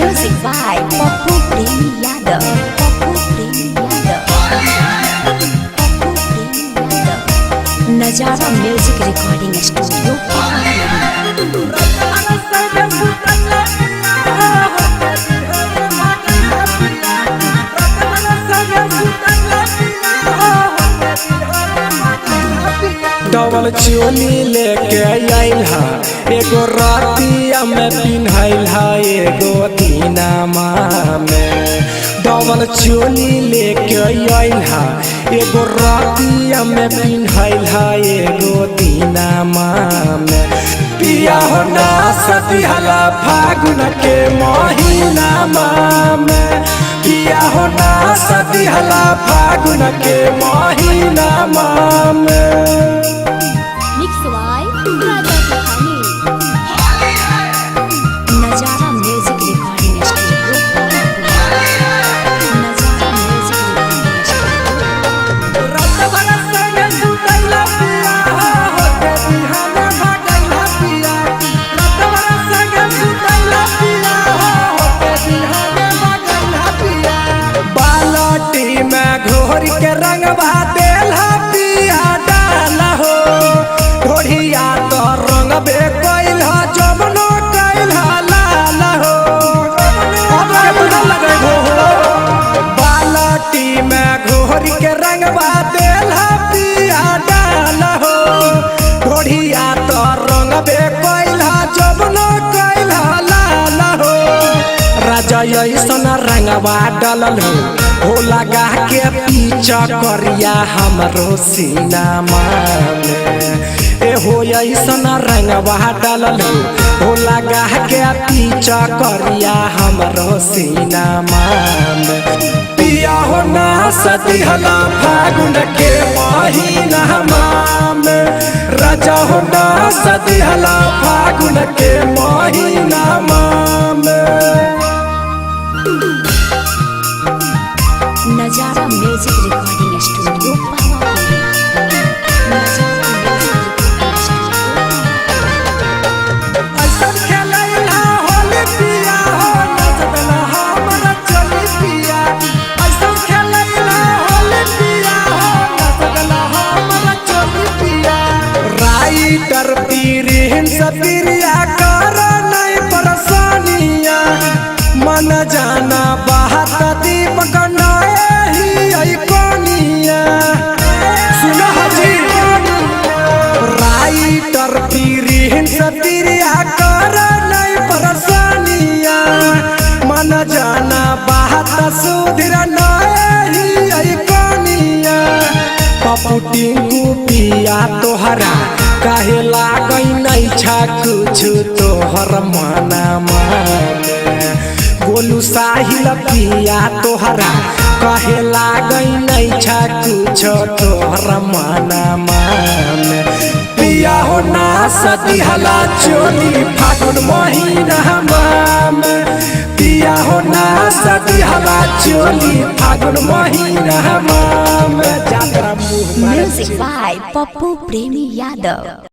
Music by Poppu Premi Yadav. Poppu Premi Yadav. Poppu Premi Yadav. Nazara Music Recording Studio. Double चोली लेके आइल हा एगो रातिया में पिन्हाइल हा एगो दीनामा में। डबल चोली लेके आइल हा एगो रातिया में पिन्हाइल हा एगो दीनामा में। पिया हो ना सदिहला फागुन के महीना में। पिया हो ना सदिहला फागुन के महीना में। Nazara Music Recording Studio. Nazara Music Recording Studio. रात भर संगे सुतैला पिया होते बिहाने भागैला पिया। रात भर संगे सुतैला पिया होते बिहाने भागैला पिया। बालटी में घोर के रंगवा देला पिया डाला हो। ढोढ़िया तो रंगबे कैला जबनो कैला लाल हो। अब केतना लगे हो बालटी में घोर के रंगवा देला पिया डाल हो। ढोढ़िया तो रंगबे कैला जबनो कैला लाल हो। राजा ऐसन रंगवा डालल हो लगा के पीछा करिया हमरो सीनामा में। हो ऐसन रंगवा डालल हो लगा के पीछा करिया हमरो सीनामा में। पिया हो ना सदिहला फागुन के महीना में। राजा हो ना सदिहला फागुन के महीना में। Nazara Music Recording Studio. Nazara Music Recording Studio. ऐसन खेलैला होली पिया हो नचला हमरा चली पिया। ऐसन खेलैला होली पिया हो नचला हमरा चली पिया। राइटर पीरिन सपिरिया कर नहीं परेशानिया। मन जाना बात दीपक नही आई कोनिया। सुनो जी राइटर पीरिन सपिरिया कर नहीं परेशानिया। मन जाना बात सुधीर नहीं आई कोनिया। पप्पू टिंकू पिया तोहरा काहे लागै नहीं छा कुछ तोहर मनमा में। गोलू साहिल पिया तोहरा काहे लागै नहीं छा कुछ तोहर मनमा में। पिया हो ना सदिहला चोली फागुन महीना में। पिया हो ना सदिहला चोली फागुन महीना में। Music by Poppu Premi Yadav.